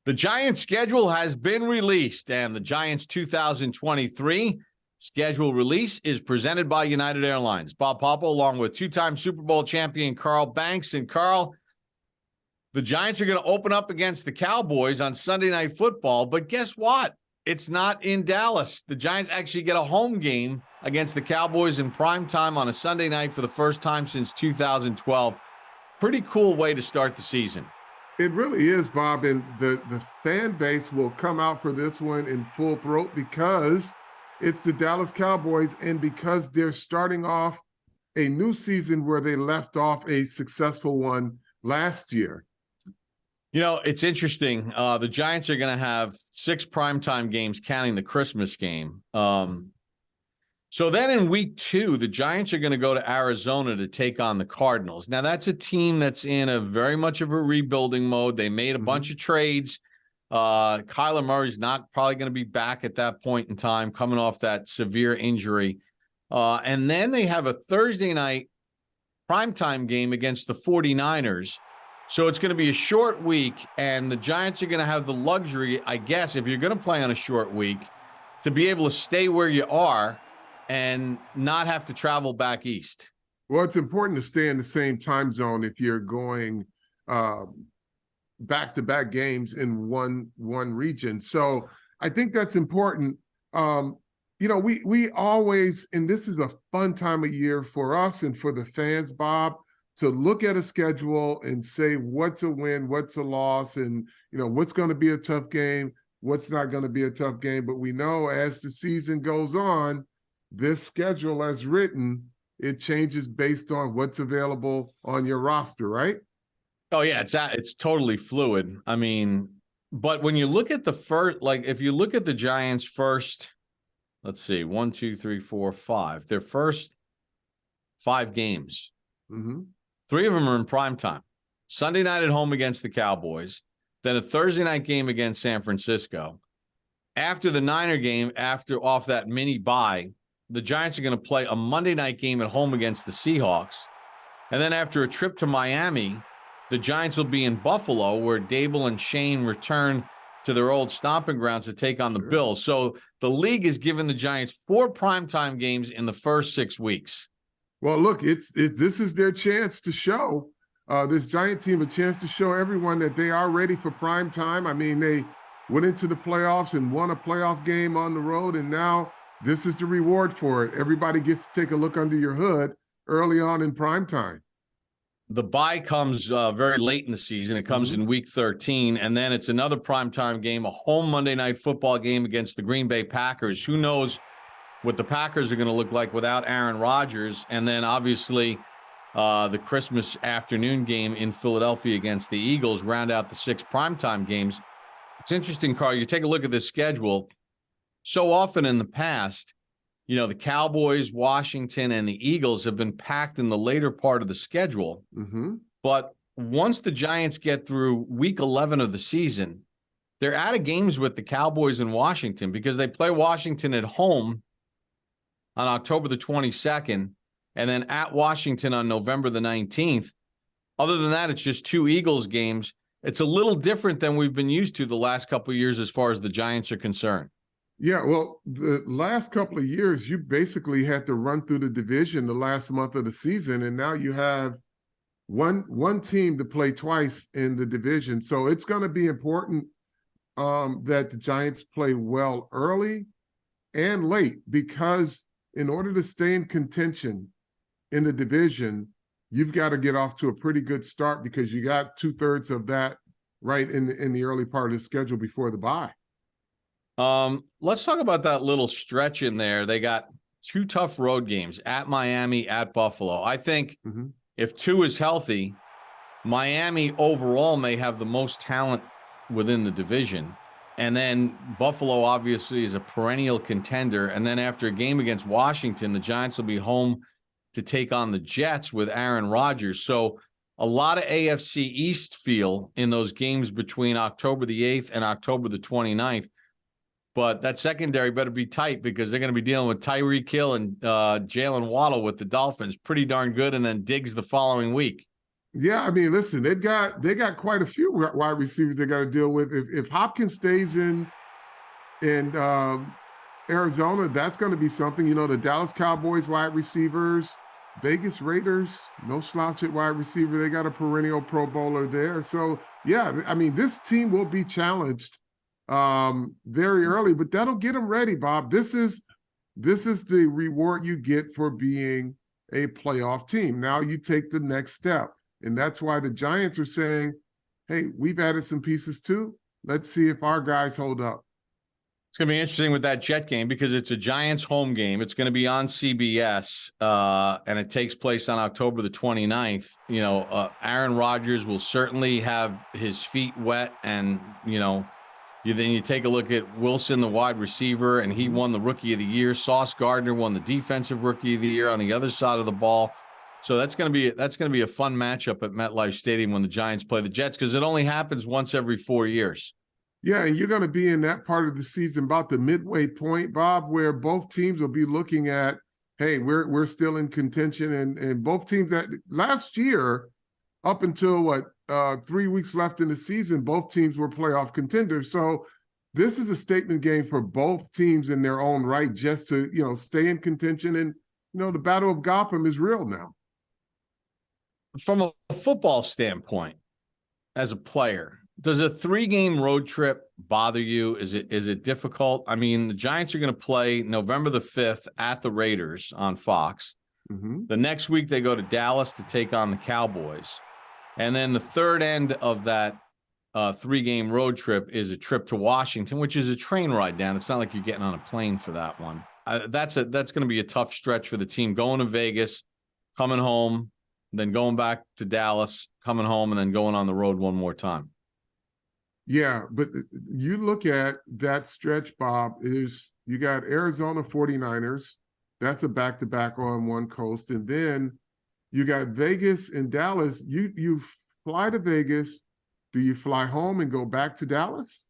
The Giants' schedule has been released, and the Giants' 2023 schedule release is presented by United Airlines. Bob Papa, along with two-time Super Bowl champion Carl Banks. And Carl, the Giants are going to open up against the Cowboys on Sunday Night Football, but guess what? It's not in Dallas. The Giants actually get a home game against the Cowboys in prime time on a Sunday night for the first time since 2012. Pretty cool way to start the season. It really is, Bob, and the fan base will come out for this one in full throat because it's the Dallas Cowboys and because they're starting off a new season where they left off a successful one last year. You know, it's interesting. The Giants are going to have 6 primetime games, counting the Christmas game. So then in week 2, the Giants are going to go to Arizona to take on the Cardinals. Now, that's a team that's in a very much of a rebuilding mode. They made a bunch of trades. Kyler Murray's not probably going to be back at that point in time, coming off that severe injury. And then they have a Thursday night primetime game against the 49ers. So it's going to be a short week, and the Giants are going to have the luxury, I guess, if you're going to play on a short week, to be able to stay where you are and not have to travel back east. Well, it's important to stay in the same time zone if you're going back-to-back games in one region. So I think that's important. You know, we always, and this is a fun time of year for us and for the fans, Bob, to look at a schedule and say what's a win, what's a loss, and, you know, what's going to be a tough game, what's not going to be a tough game. But we know as the season goes on, this schedule as written, it changes based on what's available on your roster, right? Oh, yeah, it's totally fluid. I mean, but when you look at the first, like if you look at the Giants' first, let's see, 1, 2, 3, 4, 5, their first 5 games, 3 of them are in prime time. Sunday night at home against the Cowboys, then a Thursday night game against San Francisco. After the Niner game, off that mini bye, the Giants are going to play a Monday night game at home against the Seahawks. And then after a trip to Miami, the Giants will be in Buffalo, where Dable and Shane return to their old stomping grounds to take on the Bills. So the league has given the Giants 4 primetime games in the first 6 weeks. Well, look, this is their chance to show this Giant team a chance to show everyone that they are ready for prime time. I mean, they went into the playoffs and won a playoff game on the road, and now this is the reward for it. Everybody gets to take a look under your hood early on in prime time. The bye comes very late in the season. It comes in week 13, and then it's another primetime game, a home Monday Night Football game against the Green Bay Packers. Who knows what the Packers are going to look like without Aaron Rodgers, and then obviously the Christmas afternoon game in Philadelphia against the Eagles round out the 6 primetime games. It's interesting, Carl, you take a look at this schedule. So often in the past, you know, the Cowboys, Washington, and the Eagles have been packed in the later part of the schedule. But once the Giants get through week 11 of the season, they're out of games with the Cowboys and Washington because they play Washington at home on October the 22nd and then at Washington on November the 19th. Other than that, it's just 2 Eagles games. It's a little different than we've been used to the last couple of years as far as the Giants are concerned. Yeah, well, the last couple of years, you basically had to run through the division the last month of the season, and now you have one team to play twice in the division. So it's going to be important that the Giants play well early and late, because in order to stay in contention in the division, you've got to get off to a pretty good start because you got 2/3 of that right in the early part of the schedule before the bye. Let's talk about that little stretch in there. They got 2 tough road games at Miami, at Buffalo. I think if 2 is healthy, Miami overall may have the most talent within the division. And then Buffalo obviously is a perennial contender. And then after a game against Washington, the Giants will be home to take on the Jets with Aaron Rodgers. So a lot of AFC East feel in those games between October the 8th and October the 29th. But that secondary better be tight because they're going to be dealing with Tyreek Hill and Jalen Waddle with the Dolphins. Pretty darn good. And then Diggs the following week. Yeah, I mean, listen, they got quite a few wide receivers they got to deal with. If Hopkins stays in Arizona, that's going to be something. You know, the Dallas Cowboys wide receivers, Vegas Raiders, no slouch at wide receiver. They got a perennial Pro Bowler there. So yeah, I mean, this team will be challenged very early, but that'll get them ready, Bob. This is the reward you get for being a playoff team. Now you take the next step. And that's why the Giants are saying, hey, we've added some pieces too. Let's see if our guys hold up. It's going to be interesting with that Jet game because it's a Giants home game. It's going to be on CBS, and it takes place on October the 29th. You know, Aaron Rodgers will certainly have his feet wet, and, you know, then you take a look at Wilson, the wide receiver, and he won the Rookie of the Year. Sauce Gardner won the Defensive Rookie of the Year on the other side of the ball. So that's going to be a fun matchup at MetLife Stadium when the Giants play the Jets, because it only happens once every 4 years. Yeah, and you're going to be in that part of the season, about the midway point, Bob, where both teams will be looking at, hey, we're still in contention, and both teams that last year, up until 3 weeks left in the season, both teams were playoff contenders. So this is a statement game for both teams in their own right, just to, you know, stay in contention. And, you know, the Battle of Gotham is real now. From a football standpoint, as a player, does a 3-game road trip bother you? Is it difficult? I mean, the Giants are going to play November the 5th at the Raiders on Fox. Mm-hmm. The next week they go to Dallas to take on the Cowboys. And then the third end of that 3-game road trip is a trip to Washington, which is a train ride down. It's not like you're getting on a plane for that one. That's going to be a tough stretch for the team, going to Vegas, coming home, then going back to Dallas, coming home, and then going on the road one more time. Yeah, but you look at that stretch, Bob, is you got Arizona 49ers. That's a back-to-back on one coast. And then you got Vegas and Dallas. You fly to Vegas. Do you fly home and go back to Dallas?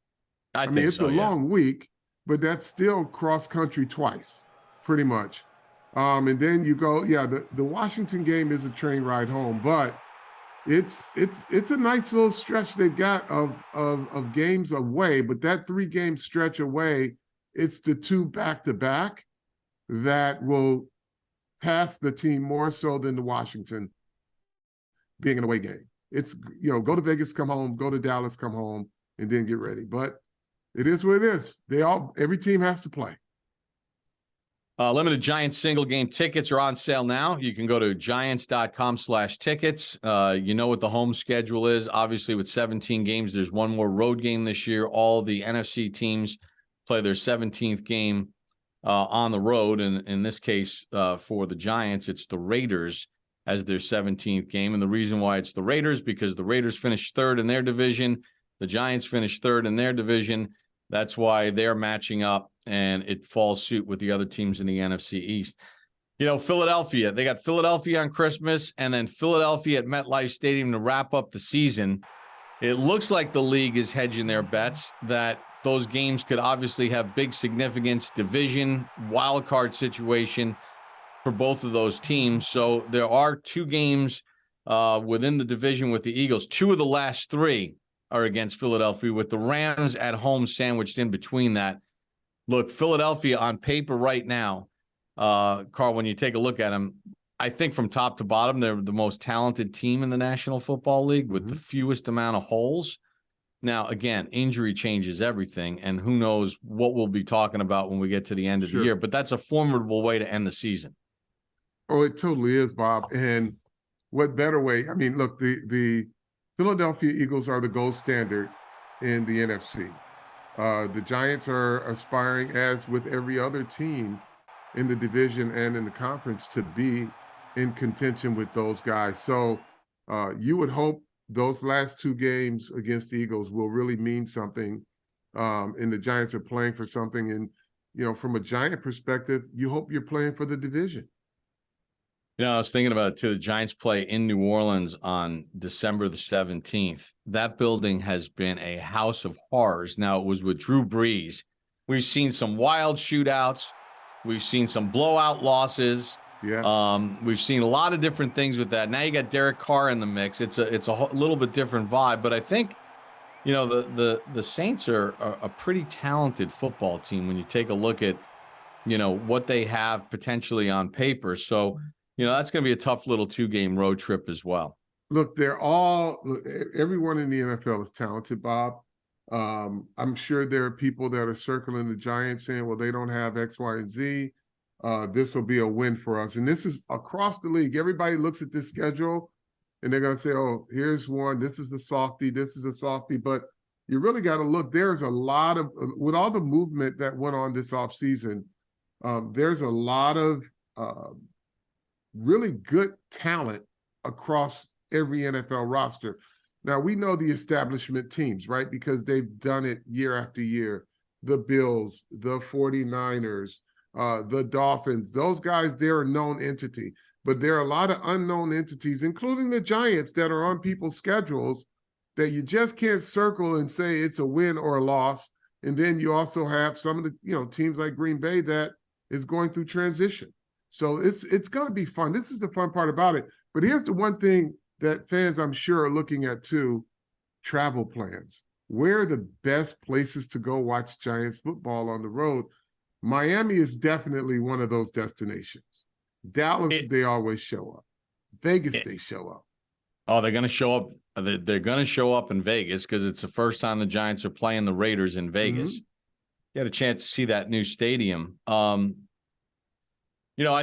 I mean, it's a long week, but that's still cross-country twice, pretty much. And then you go, yeah, the Washington game is a train ride home, but it's a nice little stretch they got of games away. But that 3-game stretch away, it's the 2 back-to-back that will task the team more so than the Washington being an away game. It's, you know, go to Vegas, come home, go to Dallas, come home, and then get ready. But it is what it is. Every team has to play. Limited Giants single game tickets are on sale now. You can go to giants.com/tickets. You know what the home schedule is. Obviously, with 17 games, there's one more road game this year. All the NFC teams play their 17th game on the road. And in this case, for the Giants, it's the Raiders as their 17th game. And the reason why it's the Raiders, because the Raiders finished 3rd in their division. The Giants finished 3rd in their division. That's why they're matching up, and it falls suit with the other teams in the NFC East. You know, Philadelphia, they got Philadelphia on Christmas and then Philadelphia at MetLife Stadium to wrap up the season. It looks like the league is hedging their bets that those games could obviously have big significance, division, wild card situation for both of those teams. So there are 2 games within the division with the Eagles. 2 of the last 3 are against Philadelphia, with the Rams at home sandwiched in between that. Look, Philadelphia on paper right now, Carl, when you take a look at them, I think from top to bottom, they're the most talented team in the National Football League with the fewest amount of holes. Now, again, injury changes everything, and who knows what we'll be talking about when we get to the end of the year. But that's a formidable way to end the season. Oh, it totally is, Bob. And what better way? I mean, look, the Philadelphia Eagles are the gold standard in the NFC. The Giants are aspiring, as with every other team in the division and in the conference, to be in contention with those guys. So you would hope those last 2 games against the Eagles will really mean something. And the Giants are playing for something. And, you know, from a Giant perspective, you hope you're playing for the division. You know, I was thinking about it too. The Giants play in New Orleans on December the 17th. That building has been a house of horrors. Now, it was with Drew Brees. We've seen some wild shootouts. We've seen some blowout losses. Yeah. We've seen a lot of different things with that. Now you got Derek Carr in the mix. It's a little bit different vibe, but I think the Saints are a pretty talented football team when you take a look at what they have potentially on paper. So that's going to be a tough little 2-game road trip as well. Look, everyone in the NFL is talented, Bob. I'm sure there are people that are circling the Giants saying, well, they don't have X, Y, and Z. This will be a win for us. And this is across the league. Everybody looks at this schedule and they're going to say, oh, here's one. This is a softie. This is a softie. But you really got to look. There's a lot of, with all the movement that went on this offseason, there's a lot of really good talent across every NFL roster. Now, we know the establishment teams, right? Because they've done it year after year. The Bills, the 49ers, the Dolphins, those guys, they're a known entity. But there are a lot of unknown entities, including the Giants, that are on people's schedules that you just can't circle and say it's a win or a loss. And then you also have some of the teams like Green Bay that is going through transition. So it's going to be fun. This is the fun part about it. But here's the one thing that fans, I'm sure, are looking at too: travel plans. Where are the best places to go watch Giants football on the road? Miami is definitely one of those destinations. Dallas, they always show up. Vegas, they show up. Oh, they're going to show up. They're going to show up in Vegas because it's the first time the Giants are playing the Raiders in Vegas. Mm-hmm. You had a chance to see that new stadium. I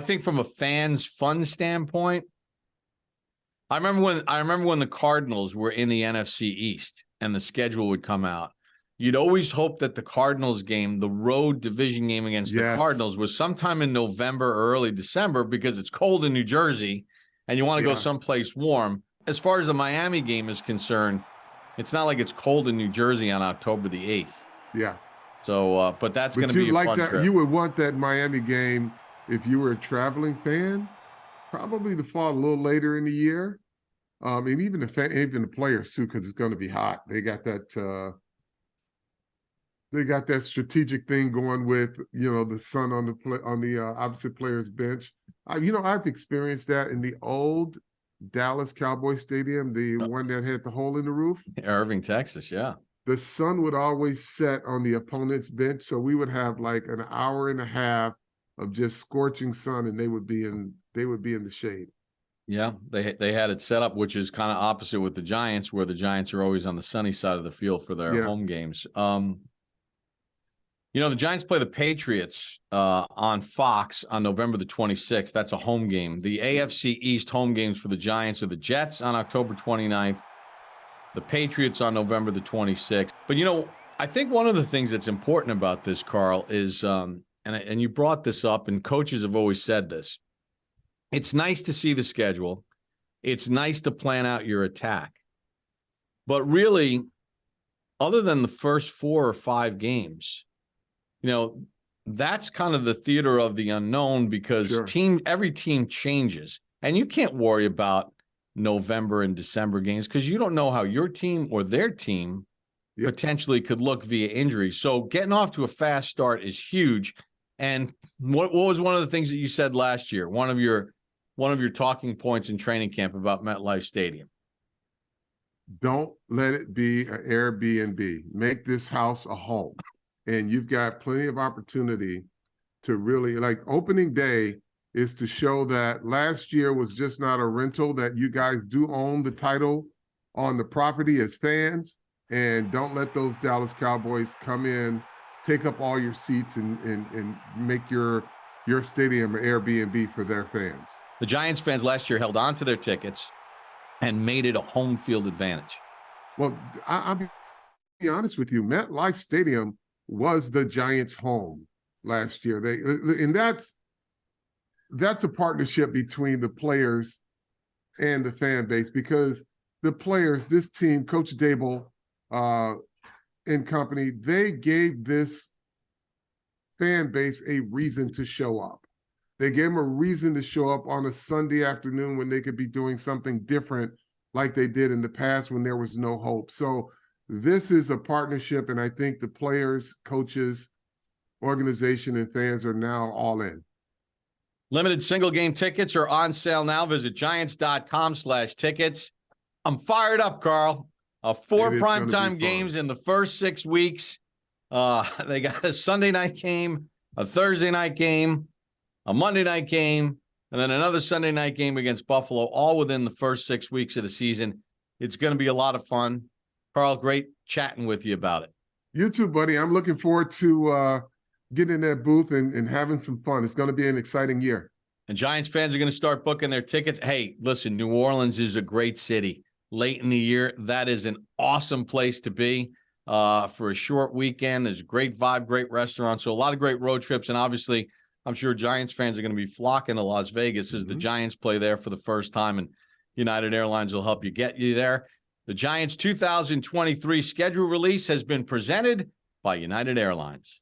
think from a fan's fun standpoint, I remember when the Cardinals were in the NFC East and the schedule would come out. You'd always hope that the Cardinals game, the road division game against the Cardinals, was sometime in November or early December because it's cold in New Jersey and you want to go someplace warm. As far as the Miami game is concerned, it's not like it's cold in New Jersey on October the 8th. Yeah. So, but that's going to be a fun trip. You would want that Miami game if you were a traveling fan, probably to fall a little later in the year. And even the players too, because it's going to be hot. They got that strategic thing going with the sun on the opposite player's bench. I've experienced that in the old Dallas Cowboys Stadium, the one that had the hole in the roof. Irving, Texas, yeah. The sun would always set on the opponent's bench, so we would have like an hour and a half of just scorching sun, and they would be in the shade. Yeah, they had it set up, which is kind of opposite with the Giants, where the Giants are always on the sunny side of the field for their home games. The Giants play the Patriots on Fox on November the 26th. That's a home game. The AFC East home games for the Giants are the Jets on October 29th, the Patriots on November the 26th. But, I think one of the things that's important about this, Carl, is, and you brought this up, and coaches have always said this, it's nice to see the schedule. It's nice to plan out your attack. But really, other than the first 4 or 5 games, that's kind of the theater of the unknown because every team changes. And you can't worry about November and December games because you don't know how your team or their team potentially could look via injury. So getting off to a fast start is huge. And what was one of the things that you said last year? One of your talking points in training camp about MetLife Stadium. Don't let it be an Airbnb. Make this house a home. And you've got plenty of opportunity to really, like, opening day is to show that last year was just not a rental, that you guys do own the title on the property as fans. And don't let those Dallas Cowboys come in, take up all your seats and make your stadium an Airbnb for their fans. The Giants fans last year held on to their tickets and made it a home field advantage. Well, I'll be honest with you. MetLife Stadium was the Giants' home last year. And that's a partnership between the players and the fan base, because the players, this team, Coach Dable and company, they gave this fan base a reason to show up. They gave them a reason to show up on a Sunday afternoon when they could be doing something different like they did in the past when there was no hope. So this is a partnership, and I think the players, coaches, organization, and fans are now all in. Limited single game tickets are on sale now. Visit giants.com/tickets. I'm fired up, Carl. 4 primetime games in the first 6 weeks. They got a Sunday night game, a Thursday night game, a Monday night game, and then another Sunday night game against Buffalo, all within the first 6 weeks of the season. It's going to be a lot of fun. Carl, great chatting with you about it. You too, buddy. I'm looking forward to getting in that booth and having some fun. It's going to be an exciting year. And Giants fans are going to start booking their tickets. Hey, listen, New Orleans is a great city. Late in the year, that is an awesome place to be for a short weekend. There's a great vibe, great restaurants. So a lot of great road trips. And obviously, I'm sure Giants fans are going to be flocking to Las Vegas as the Giants play there for the first time. And United Airlines will help you get you there. The Giants 2023 schedule release has been presented by United Airlines.